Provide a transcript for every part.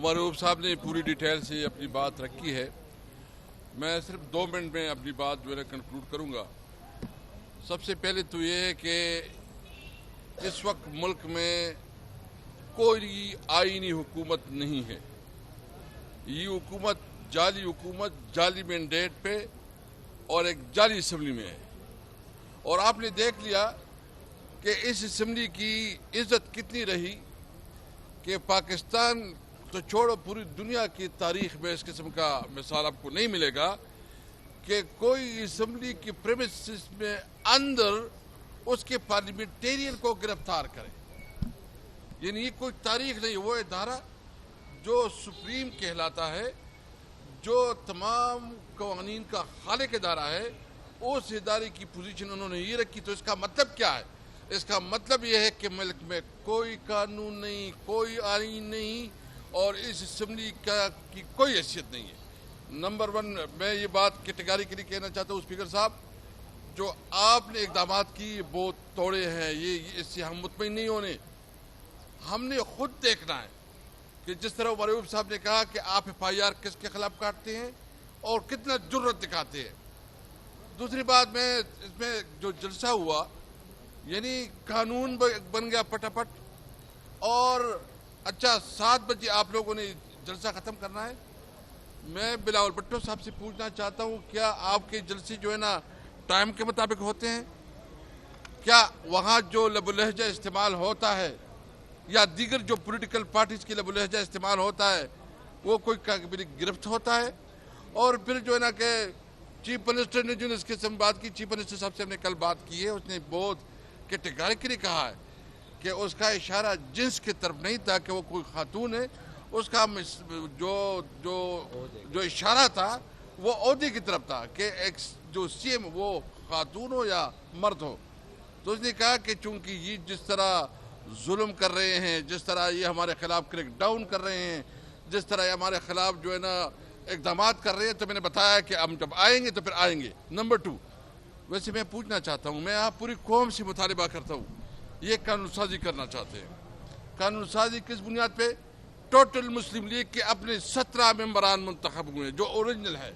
عمر ایوب صاحب نے پوری ڈیٹیل سے اپنی بات رکھی ہے. میں صرف 2 منٹ میں اپنی بات جو ہے کنکلوڈ کروں گا. سب سے پہلے تو یہ ہے کہ اس وقت ملک میں کوئی آئینی حکومت نہیں ہے. یہ حکومت جعلی مینڈیٹ پہ اور ایک جعلی اسمبلی میں ہے. اور آپ نے دیکھ لیا کہ اس اسمبلی کی عزت کتنی رہی کہ پاکستان تو چھوڑو پوری دنیا کی تاریخ میں اس قسم کا مثال آپ کو نہیں ملے گا کہ کوئی اسمبلی کی پریمیسز میں اندر اس کے پارلیمنٹیرین کو گرفتار کرے. یعنی یہ کوئی تاریخ نہیں. وہ ادارہ جو سپریم کہلاتا ہے، جو تمام قوانین کا خالق ادارہ ہے، اس ادارے کی پوزیشن انہوں نے یہ رکھی. تو اس کا مطلب کیا ہے؟ اس کا مطلب یہ ہے کہ ملک میں کوئی قانون نہیں، کوئی آئین نہیں، اور اس اسمبلی کی کوئی حیثیت نہیں ہے. نمبر 1 میں یہ بات کیٹیگریکلی کہنا چاہتا ہوں اسپیکر صاحب، جو آپ نے اقدامات کی بہت توڑے ہیں. یہ اس سے ہم مطمئن نہیں ہونے. ہم نے خود دیکھنا ہے کہ جس طرح عمر ایوب صاحب نے کہا کہ آپ FIR کس کے خلاف کاٹتے ہیں اور کتنا جرأت دکھاتے ہیں. دوسری بات میں اس میں جو جلسہ ہوا، یعنی قانون بن گیا پٹاپٹ، اور اچھا 7 بجے آپ لوگوں نے جلسہ ختم کرنا ہے. میں بلاول بھٹو صاحب سے پوچھنا چاہتا ہوں، کیا آپ کے جلسے جو ہے نا ٹائم کے مطابق ہوتے ہیں؟ کیا وہاں جو لب و لہجہ استعمال ہوتا ہے یا دیگر جو پولیٹیکل پارٹیز کی لب و لہجہ استعمال ہوتا ہے وہ کوئی گرفت ہوتا ہے؟ اور پھر جو ہے نا کہ چیف منسٹر نے جو اس قسم بات کی، چیف منسٹر صاحب سے ہم نے کل بات کی ہے، اس نے بہت کیٹیگریکلی کہا ہے کہ اس کا اشارہ جنس کی طرف نہیں تھا کہ وہ کوئی خاتون ہے. اس کا جو اشارہ تھا وہ عہدے کی طرف تھا کہ ایک جو CM وہ خاتون ہو یا مرد ہو. تو اس نے کہا کہ چونکہ یہ جس طرح ظلم کر رہے ہیں، جس طرح یہ ہمارے خلاف کریک ڈاؤن کر رہے ہیں، جس طرح یہ ہمارے خلاف جو ہے نا اقدامات کر رہے ہیں، تو میں نے بتایا کہ ہم جب آئیں گے تو پھر آئیں گے. نمبر 2، ویسے میں پوچھنا چاہتا ہوں، میں آپ پوری قوم سے مطالبہ کرتا ہوں، یہ قانون سازی کرنا چاہتے ہیں. قانون سازی کس بنیاد پہ؟ ٹوٹل مسلم لیگ کے اپنے 17 ممبران منتخب ہوئے جو اوریجنل ہے،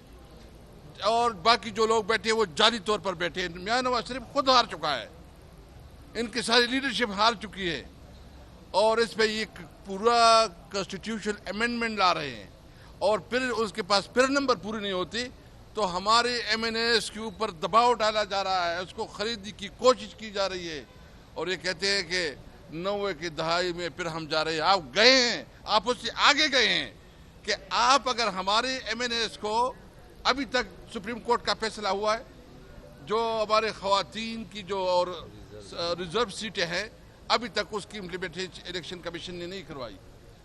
اور باقی جو لوگ بیٹھے وہ جعلی طور پر بیٹھے ہیں. میاں نواز شریف خود ہار چکا ہے، ان کی ساری لیڈرشپ ہار چکی ہے، اور اس پہ یہ پورا کانسٹیٹیوشن امینڈمنٹ لا رہے ہیں، اور پھر اس کے پاس پھر نمبر پوری نہیں ہوتی تو ہمارے MNAs کے اوپر دباؤ ڈالا جا رہا ہے، اس کو خریدنے کی کوشش کی جا رہی ہے. اور یہ کہتے ہیں کہ 90 کی دہائی میں پھر ہم جا رہے ہیں. آپ گئے ہیں، آپ اس سے آگے گئے ہیں کہ آپ اگر ہمارے MNAs کو ابھی تک سپریم کورٹ کا فیصلہ ہوا ہے، جو ہمارے خواتین کی جو اور ریزرو سیٹیں ہیں، ابھی تک اس کی امپلیمنٹیشن الیکشن کمیشن نے نہیں کروائی،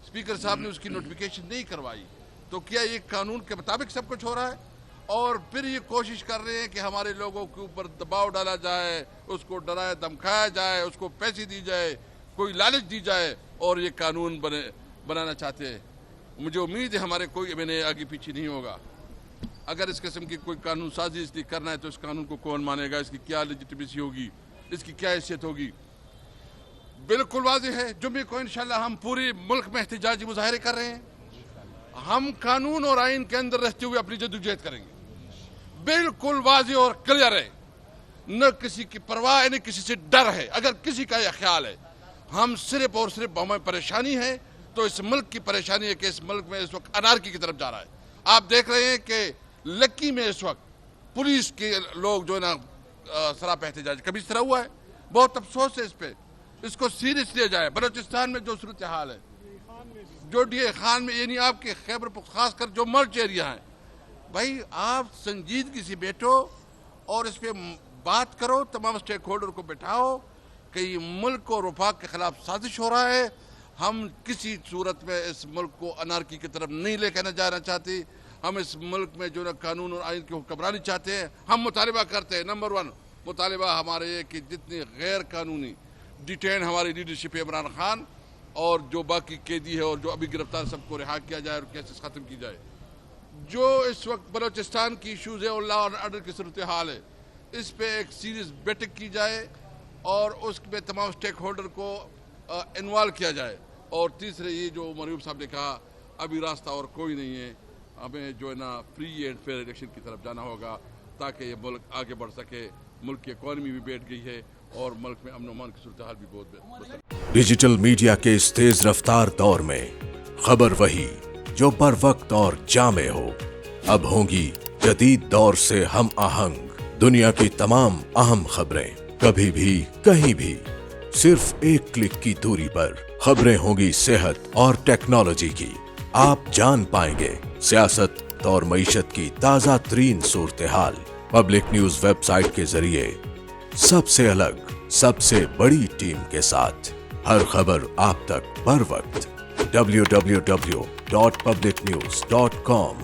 اسپیکر صاحب نے اس کی نوٹیفیکیشن نہیں کروائی. تو کیا یہ قانون کے مطابق سب کچھ ہو رہا ہے؟ اور پھر یہ کوشش کر رہے ہیں کہ ہمارے لوگوں کے اوپر دباؤ ڈالا جائے، اس کو ڈرایا دھمکایا جائے، اس کو پیسے دی جائے، کوئی لالچ دی جائے، اور یہ قانون بنانا چاہتے ہیں. مجھے امید ہے ہمارے کوئی MNA آگے پیچھے نہیں ہوگا. اگر اس قسم کی کوئی قانون سازی اس لیے کرنا ہے تو اس قانون کو کون مانے گا؟ اس کی کیا لیجیٹیمیسی ہوگی؟ اس کی کیا حیثیت ہوگی؟ بالکل واضح ہے، جمعے کو انشاءاللہ ہم پورے ملک میں احتجاجی مظاہرے کر رہے ہیں. ہم قانون اور آئین کے اندر رہتے ہوئے اپنی جدوجہد کریں گے. بالکل واضح اور کلیئر ہے، نہ کسی کی پرواہ ہے، نہ کسی سے ڈر ہے. اگر کسی کا یہ خیال ہے ہم صرف اور صرف ہمیں پریشانی ہے، تو اس ملک کی پریشانی ہے کہ اس ملک میں اس وقت انارکی کی طرف جا رہا ہے. آپ دیکھ رہے ہیں کہ لکی میں اس وقت پولیس کے لوگ جو ہے نا سراپا احتجاج، کبھی اس طرح ہوا ہے؟ بہت افسوس ہے اس پہ. اس کو سیریس لیا جائے. بلوچستان میں جو صورتحال ہے، جو ڈی خان میں، یعنی آپ کے خیبر خاص کر جو مرچ ایریا ہیں، بھائی آپ سنجیدگی سے بیٹھو اور اس پہ بات کرو، تمام سٹیک ہولڈر کو بٹھاؤ کہ یہ ملک اور وفاق کے خلاف سازش ہو رہا ہے. ہم کسی صورت میں اس ملک کو انارکی کی طرف نہیں لے کے جانا چاہتے. ہم اس ملک میں جو قانون اور آئین کی حکمرانی چاہتے ہیں. ہم مطالبہ کرتے ہیں، نمبر 1 مطالبہ ہمارے یہ کہ جتنی غیر قانونی ڈیٹین ہماری لیڈرشپ عمران خان اور جو باقی قیدی ہے اور جو ابھی گرفتار، سب کو رہا کیا جائے اور کیسز ختم کی جائے. جو اس وقت بلوچستان کی ایشوز ہے اور لا اور آرڈر کی صورتحال ہے، اس پہ ایک سیریس بیٹھک کی جائے اور اس میں تمام سٹیک ہولڈر کو انوالو کیا جائے. اور تیسرے یہ جو عمر ایوب صاحب نے کہا، ابھی راستہ اور کوئی نہیں ہے. ہمیں جو ہے نا فری اینڈ فیئر الیکشن کی طرف جانا ہوگا تاکہ یہ ملک آگے بڑھ سکے. ملک کی اکانومی بھی بیٹھ گئی ہے اور ملک میں امن و امان کی صورتحال بھی بہت بہتر. ڈیجیٹل میڈیا کے اس تیز رفتار دور میں خبر وہی جو بر وقت اور جامع ہو. اب ہوں گی جدید دور سے ہم آہنگ دنیا کی تمام اہم خبریں کبھی بھی کہیں بھی صرف ایک کلک کی دوری پر. خبریں ہوں گی صحت اور ٹیکنالوجی کی. آپ جان پائیں گے سیاست اور معیشت کی تازہ ترین صورتحال. پبلک نیوز ویب سائٹ کے ذریعے سب سے الگ سب سے بڑی ٹیم کے ساتھ ہر خبر آپ تک بر وقت. www.publicnews.com